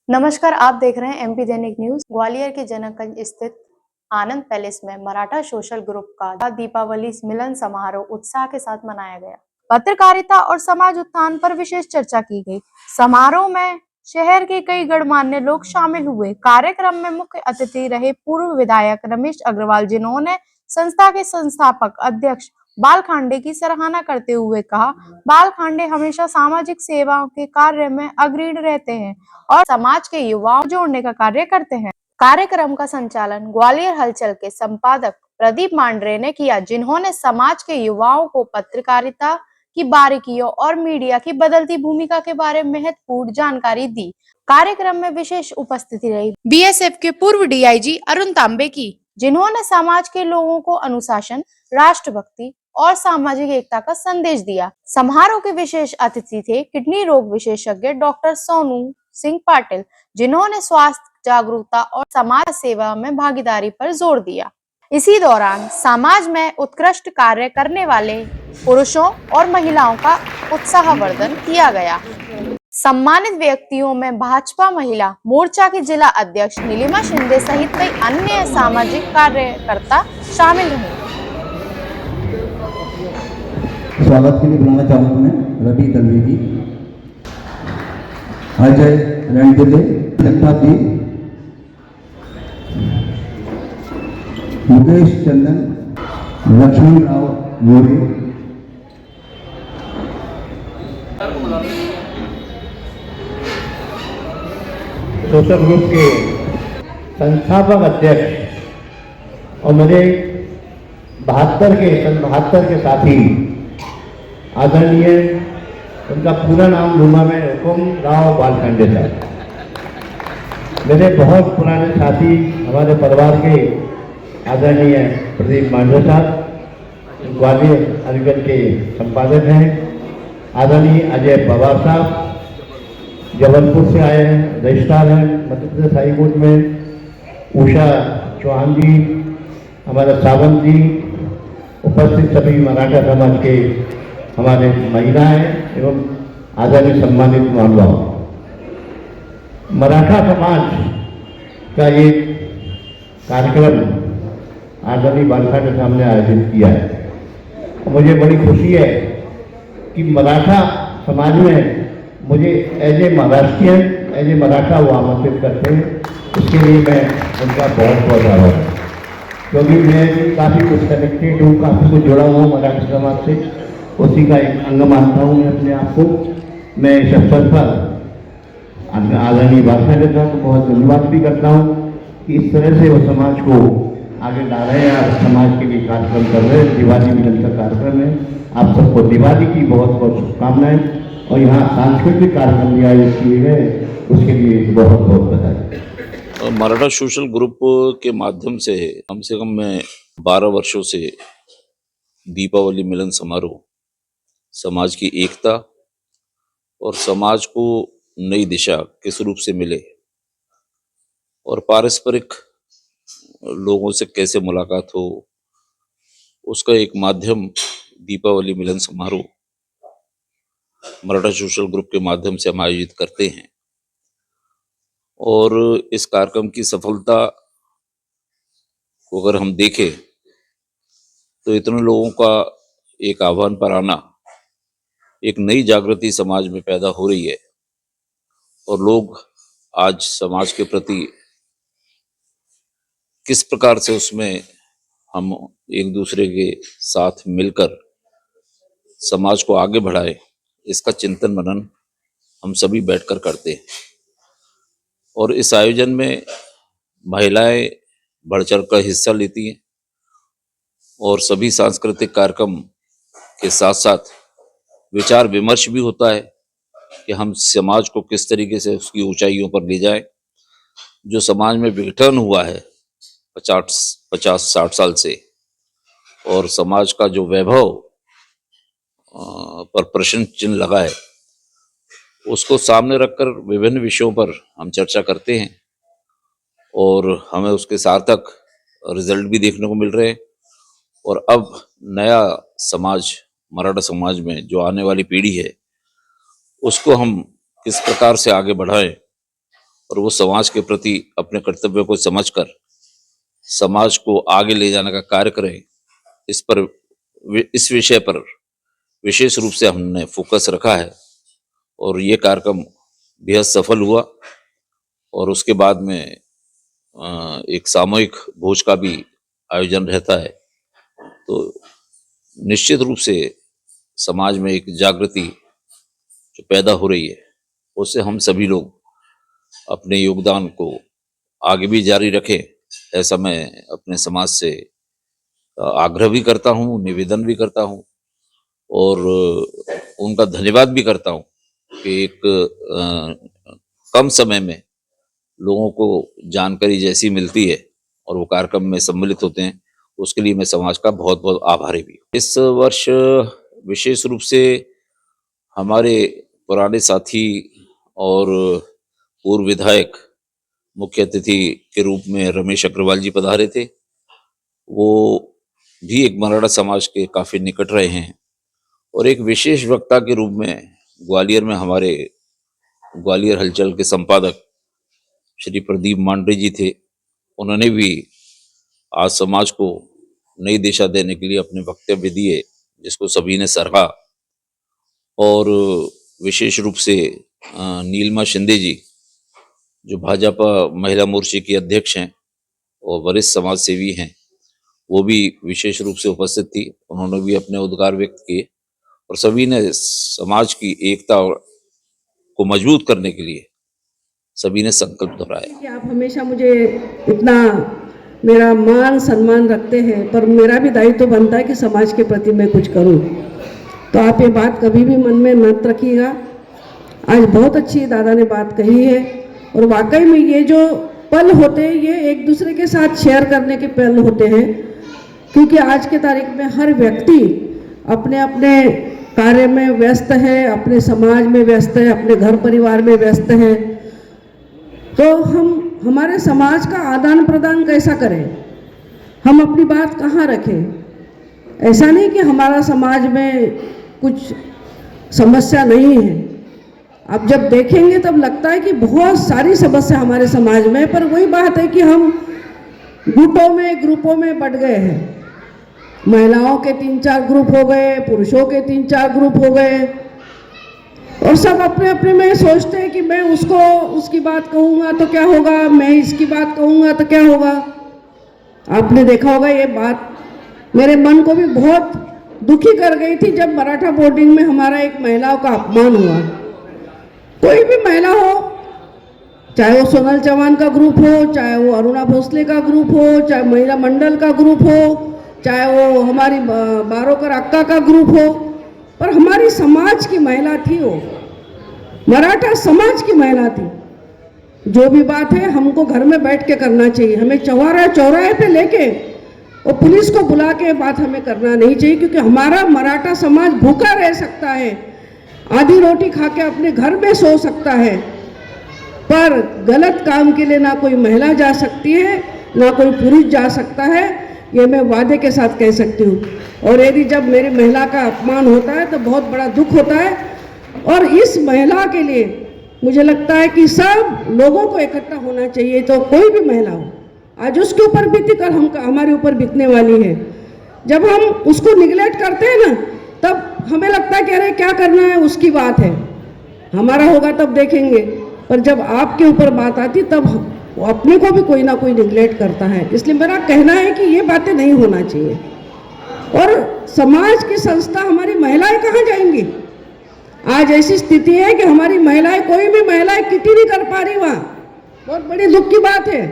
नमस्कार, आप देख रहे हैं एमपी दैनिक न्यूज। ग्वालियर के जनकगंज स्थित आनंद पैलेस में मराठा सोशल ग्रुप का दीपावली मिलन समारोह उत्साह के साथ मनाया गया। पत्रकारिता और समाज उत्थान पर विशेष चर्चा की गई। समारोह में शहर के कई गणमान्य लोग शामिल हुए। कार्यक्रम में मुख्य अतिथि रहे पूर्व विधायक रमेश अग्रवाल, जिन्होंने संस्था के संस्थापक अध्यक्ष बाल खांडे की सराहना करते हुए कहा, बाल खांडे हमेशा सामाजिक सेवाओं के कार्य में अग्रणी रहते हैं और समाज के युवाओं को जोड़ने का कार्य करते हैं। कार्यक्रम का संचालन ग्वालियर हलचल के संपादक प्रदीप मांडरे ने किया, जिन्होंने समाज के युवाओं को पत्रकारिता की बारीकियों और मीडिया की बदलती भूमिका के बारे में महत्वपूर्ण जानकारी दी। कार्यक्रम में विशेष उपस्थिति रही बीएसएफ के पूर्व डीआईजी अरुण तांबे की, जिन्होंने समाज के लोगों को अनुशासन, राष्ट्रभक्ति और सामाजिक एकता का संदेश दिया। समारोह के विशेष अतिथि थे किडनी रोग विशेषज्ञ डॉक्टर सोनू सिंह पाटिल, जिन्होंने स्वास्थ्य जागरूकता और समाज सेवा में भागीदारी पर जोर दिया। इसी दौरान समाज में उत्कृष्ट कार्य करने वाले पुरुषों और महिलाओं का उत्साहवर्धन किया गया। सम्मानित व्यक्तियों में भाजपा महिला मोर्चा की जिला अध्यक्ष नीलिमा शिंदे सहित कई अन्य सामाजिक कार्यकर्ता शामिल रहे। स्वागत के लिए बुलाना चाहूंगा मैं रवि दलवी जी, अजय रणदिले, जगताप जी, मुकेश चंदन, लक्ष्मी राव मोरे, सोशल ग्रुप के संस्थापक अध्यक्ष और मेरे सन 72 के साथी आदरणीय, उनका पूरा नाम लूंगा मैं, हुकुम राव बाल खांडे साहब, मेरे बहुत पुराने साथी, हमारे परिवार के आदरणीय प्रदीप मांडरे साहब, ग्वालियर अलीगढ़ के संपादक हैं, आदरणीय अजय पवार साहब, जबलपुर से आए हैं, रजिस्ट्रार हैं मध्य प्रदेश हाई कोर्ट में, उषा चौहान जी, हमारा सावंत जी, उपस्थित सभी मराठा समाज के हमारे महिलाएं एवं आदरणीय सम्मानित महानुभाव। मराठा समाज का ये कार्यक्रम आदरणीय बाल खांडे के सामने आयोजित किया है। मुझे बड़ी खुशी है कि मराठा समाज में मुझे as a Maharashtrian, as a Maratha वो आमंत्रित करते हैं, इसके लिए मैं उनका बहुत बहुत आभार हूँ, क्योंकि मैं भी काफ़ी कुछ कनेक्टेड हूँ, काफ़ी कुछ जुड़ा हुआ हूँ मराठा समाज से, उसी का एक अंग मानता हूँ मैं अपने आप को। मैं इस अवसर पर आदरणीय बाल खांडे साहब को बहुत धन्यवाद भी करता हूँ कि इस तरह से वो समाज को आगे ला रहे हैं और समाज के लिए कार्यक्रम कर रहे हैं। दिवाली मिलन का कार्यक्रम है, आप सबको दिवाली की बहुत बहुत शुभकामनाएं, और यहाँ सांस्कृतिक कार्यक्रम भी आयोजित किए गए, उसके लिए बहुत बहुत बधाई। मराठा सोशल ग्रुप के माध्यम से कम मैं 12 वर्षों से दीपावली मिलन समारोह समाज की एकता और समाज को नई दिशा किस रूप से मिले और पारस्परिक लोगों से कैसे मुलाकात हो, उसका एक माध्यम दीपावली मिलन समारोह मराठा सोशल ग्रुप के माध्यम से हम आयोजित करते हैं। और इस कार्यक्रम की सफलता को अगर हम देखें तो इतने लोगों का एक आह्वान पर आना, एक नई जागृति समाज में पैदा हो रही है और लोग आज समाज के प्रति किस प्रकार से उसमें हम एक दूसरे के साथ मिलकर समाज को आगे बढ़ाए, इसका चिंतन मनन हम सभी बैठकर करते हैं। और इस आयोजन में महिलाएं बढ़ चढ़ कर हिस्सा लेती हैं और सभी सांस्कृतिक कार्यक्रम के साथ साथ विचार विमर्श भी होता है कि हम समाज को किस तरीके से उसकी ऊंचाइयों पर ले जाएं। जो समाज में विघटन हुआ है 50-60 साल से, और समाज का जो वैभव पर प्रश्न चिन्ह लगा है, उसको सामने रखकर विभिन्न विषयों पर हम चर्चा करते हैं और हमें उसके सार्थक रिजल्ट भी देखने को मिल रहे हैं। और अब नया समाज, मराठा समाज में जो आने वाली पीढ़ी है, उसको हम किस प्रकार से आगे बढ़ाएं और वो समाज के प्रति अपने कर्तव्य को समझकर समाज को आगे ले जाने का कार्य करें, इस विषय पर विशेष रूप से हमने फोकस रखा है और ये कार्यक्रम बेहद सफल हुआ। और उसके बाद में एक सामूहिक भोज का भी आयोजन रहता है। तो निश्चित रूप से समाज में एक जागृति जो पैदा हो रही है, उससे हम सभी लोग अपने योगदान को आगे भी जारी रखें, ऐसा मैं अपने समाज से आग्रह भी करता हूँ, निवेदन भी करता हूँ और उनका धन्यवाद भी करता हूँ कि एक कम समय में लोगों को जानकारी जैसी मिलती है और वो कार्यक्रम में सम्मिलित होते हैं, उसके लिए मैं समाज का बहुत बहुत आभारी भी हूँ। इस वर्ष विशेष रूप से हमारे पुराने साथी और पूर्व विधायक मुख्य अतिथि के रूप में रमेश अग्रवाल जी पधारे थे। वो भी एक मराठा समाज के काफ़ी निकट रहे हैं और एक विशेष वक्ता के रूप में ग्वालियर में हमारे ग्वालियर हलचल के संपादक श्री प्रदीप मांडरे जी थे। उन्होंने भी आज समाज को नई दिशा देने के लिए अपने वक्तव्य दिए, जिसको सभी ने सराहा। और विशेष रूप से नीलमा शिंदे जी, जो भाजपा महिला मोर्चे की अध्यक्ष हैं और वरिष्ठ समाज सेवी हैं, वो भी विशेष रूप से उपस्थित थी। उन्होंने भी अपने उद्गार व्यक्त किए और सभी ने समाज की एकता को मजबूत करने के लिए सभी ने संकल्प दोहराया कि आप हमेशा मुझे इतना मेरा मान सम्मान रखते हैं, पर मेरा भी दायित्व बनता है कि समाज के प्रति मैं कुछ करूं। तो आप ये बात कभी भी मन में मत रखिएगा। आज बहुत अच्छी दादा ने बात कही है और वाकई में ये जो पल होते हैं ये एक दूसरे के साथ शेयर करने के पल होते हैं, क्योंकि आज के तारीख में हर व्यक्ति अपने अपने कार्य में व्यस्त है, अपने समाज में व्यस्त है, अपने घर परिवार में व्यस्त है। तो हम हमारे समाज का आदान प्रदान कैसा करें, हम अपनी बात कहाँ रखें। ऐसा नहीं कि हमारा समाज में कुछ समस्या नहीं है। अब जब देखेंगे तब लगता है कि बहुत सारी समस्या हमारे समाज में, पर वही बात है कि हम गुटों में ग्रुपों में बट गए हैं। महिलाओं के 3-4 ग्रुप हो गए, पुरुषों के 3-4 ग्रुप हो गए और सब अपने अपने में सोचते हैं कि मैं उसकी बात कहूँगा तो क्या होगा, मैं इसकी बात कहूँगा तो क्या होगा। आपने देखा होगा ये बात मेरे मन को भी बहुत दुखी कर गई थी जब मराठा बोर्डिंग में हमारा एक महिलाओं का अपमान हुआ। कोई भी महिला हो, चाहे वो सोनल चौहान का ग्रुप हो, चाहे वो अरुणा भोसले का ग्रुप हो, चाहे महिला मंडल का ग्रुप हो, चाहे वो हमारी बारोकर अक्का का ग्रुप हो, पर हमारी समाज की महिला थी, वो मराठा समाज की महिला थी। जो भी बात है हमको घर में बैठ के करना चाहिए, हमें चौराहे पे लेके और पुलिस को बुला के बात हमें करना नहीं चाहिए, क्योंकि हमारा मराठा समाज भूखा रह सकता है, आधी रोटी खा के अपने घर में सो सकता है, पर गलत काम के लिए ना कोई महिला जा सकती है ना कोई पुरुष जा सकता है। ये मैं वादे के साथ कह सकती हूँ। और यदि जब मेरी महिला का अपमान होता है तो बहुत बड़ा दुख होता है। और इस महिला के लिए मुझे लगता है कि सब लोगों को इकट्ठा होना चाहिए। तो कोई भी महिला हो, आज उसके ऊपर बीती, कल हमारे ऊपर बीतने वाली है। जब हम उसको निगलेक्ट करते हैं ना, तब हमें लगता है कि अरे क्या करना है, उसकी बात है, हमारा होगा तब देखेंगे। पर जब आपके ऊपर बात आती तब वो अपने को भी कोई ना कोई निगलेक्ट करता है। इसलिए मेरा कहना है कि ये बातें नहीं होना चाहिए। और समाज की संस्था हमारी महिलाएं कहाँ जाएंगी? आज ऐसी स्थिति है कि हमारी महिलाएं, कोई भी महिलाएं किटी नहीं कर पा रही वहाँ। बहुत बड़ी दुख की बात है।